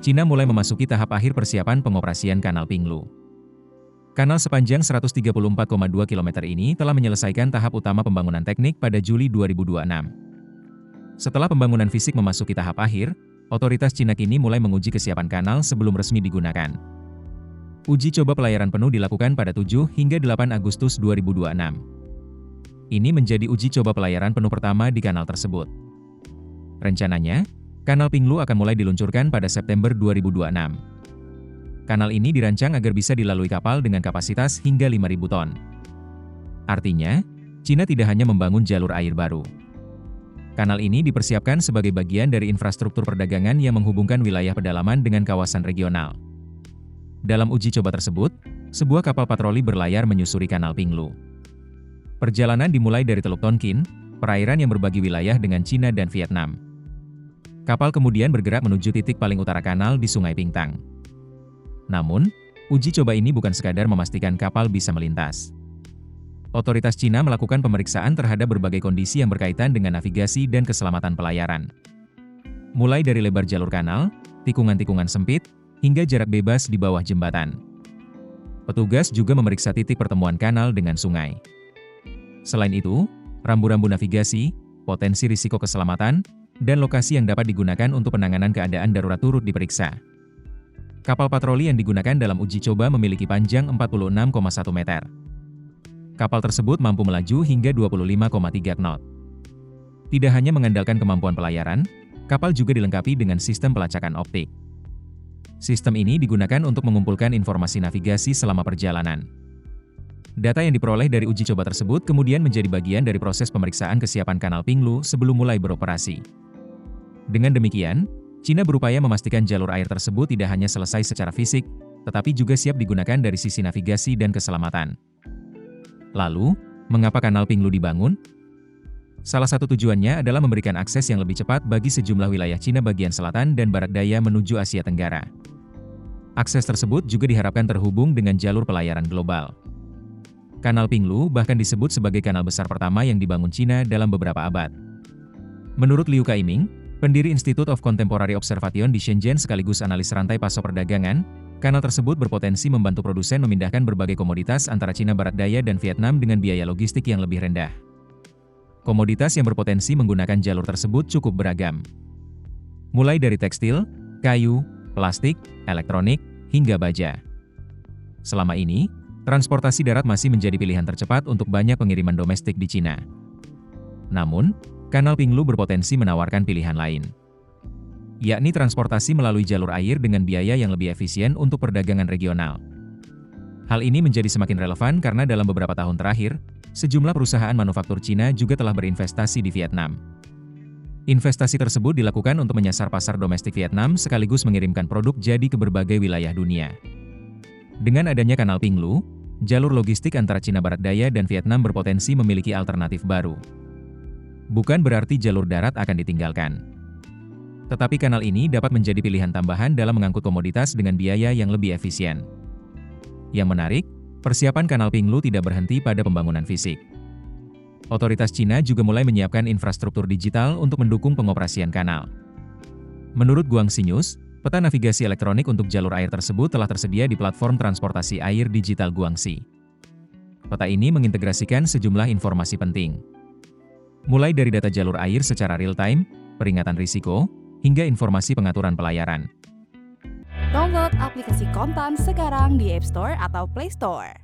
Cina mulai memasuki tahap akhir persiapan pengoperasian Kanal Pinglu. Kanal sepanjang 134,2 km ini telah menyelesaikan tahap utama pembangunan teknik pada Juli 2026. Setelah pembangunan fisik memasuki tahap akhir, otoritas Cina kini mulai menguji kesiapan kanal sebelum resmi digunakan. Uji coba pelayaran penuh dilakukan pada 7 hingga 8 Agustus 2026. Ini menjadi uji coba pelayaran penuh pertama di kanal tersebut. Rencananya, Kanal Pinglu akan mulai diluncurkan pada September 2026. Kanal ini dirancang agar bisa dilalui kapal dengan kapasitas hingga 5.000 ton. Artinya, Cina tidak hanya membangun jalur air baru. Kanal ini dipersiapkan sebagai bagian dari infrastruktur perdagangan yang menghubungkan wilayah pedalaman dengan kawasan regional. Dalam uji coba tersebut, sebuah kapal patroli berlayar menyusuri Kanal Pinglu. Perjalanan dimulai dari Teluk Tonkin, perairan yang berbagi wilayah dengan Cina dan Vietnam. Kapal kemudian bergerak menuju titik paling utara kanal di Sungai Pingtang. Namun, uji coba ini bukan sekadar memastikan kapal bisa melintas. Otoritas Cina melakukan pemeriksaan terhadap berbagai kondisi yang berkaitan dengan navigasi dan keselamatan pelayaran. Mulai dari lebar jalur kanal, tikungan-tikungan sempit, hingga jarak bebas di bawah jembatan. Petugas juga memeriksa titik pertemuan kanal dengan sungai. Selain itu, rambu-rambu navigasi, potensi risiko keselamatan, dan lokasi yang dapat digunakan untuk penanganan keadaan darurat turut diperiksa. Kapal patroli yang digunakan dalam uji coba memiliki panjang 46,1 meter. Kapal tersebut mampu melaju hingga 25,3 knot. Tidak hanya mengandalkan kemampuan pelayaran, kapal juga dilengkapi dengan sistem pelacakan optik. Sistem ini digunakan untuk mengumpulkan informasi navigasi selama perjalanan. Data yang diperoleh dari uji coba tersebut kemudian menjadi bagian dari proses pemeriksaan kesiapan Kanal Pinglu sebelum mulai beroperasi. Dengan demikian, Cina berupaya memastikan jalur air tersebut tidak hanya selesai secara fisik, tetapi juga siap digunakan dari sisi navigasi dan keselamatan. Lalu, mengapa Kanal Pinglu dibangun? Salah satu tujuannya adalah memberikan akses yang lebih cepat bagi sejumlah wilayah Cina bagian selatan dan barat daya menuju Asia Tenggara. Akses tersebut juga diharapkan terhubung dengan jalur pelayaran global. Kanal Pinglu bahkan disebut sebagai kanal besar pertama yang dibangun Cina dalam beberapa abad. Menurut Liu Kaiming, pendiri Institute of Contemporary Observation di Shenzhen sekaligus analis rantai pasok perdagangan, kanal tersebut berpotensi membantu produsen memindahkan berbagai komoditas antara Cina Barat Daya dan Vietnam dengan biaya logistik yang lebih rendah. Komoditas yang berpotensi menggunakan jalur tersebut cukup beragam. Mulai dari tekstil, kayu, plastik, elektronik, hingga baja. Selama ini, transportasi darat masih menjadi pilihan tercepat untuk banyak pengiriman domestik di Cina. Namun, Kanal Pinglu berpotensi menawarkan pilihan lain, yakni transportasi melalui jalur air dengan biaya yang lebih efisien untuk perdagangan regional. Hal ini menjadi semakin relevan karena dalam beberapa tahun terakhir, sejumlah perusahaan manufaktur Cina juga telah berinvestasi di Vietnam. Investasi tersebut dilakukan untuk menyasar pasar domestik Vietnam sekaligus mengirimkan produk jadi ke berbagai wilayah dunia. Dengan adanya Kanal Pinglu, jalur logistik antara Cina Barat Daya dan Vietnam berpotensi memiliki alternatif baru. Bukan berarti jalur darat akan ditinggalkan. Tetapi kanal ini dapat menjadi pilihan tambahan dalam mengangkut komoditas dengan biaya yang lebih efisien. Yang menarik, persiapan Kanal Pinglu tidak berhenti pada pembangunan fisik. Otoritas Cina juga mulai menyiapkan infrastruktur digital untuk mendukung pengoperasian kanal. Menurut Guangxi News, peta navigasi elektronik untuk jalur air tersebut telah tersedia di platform transportasi air digital Guangxi. Peta ini mengintegrasikan sejumlah informasi penting, mulai dari data jalur air secara real-time, peringatan risiko, hingga informasi pengaturan pelayaran. Download aplikasi Kontan sekarang di App Store atau Play Store.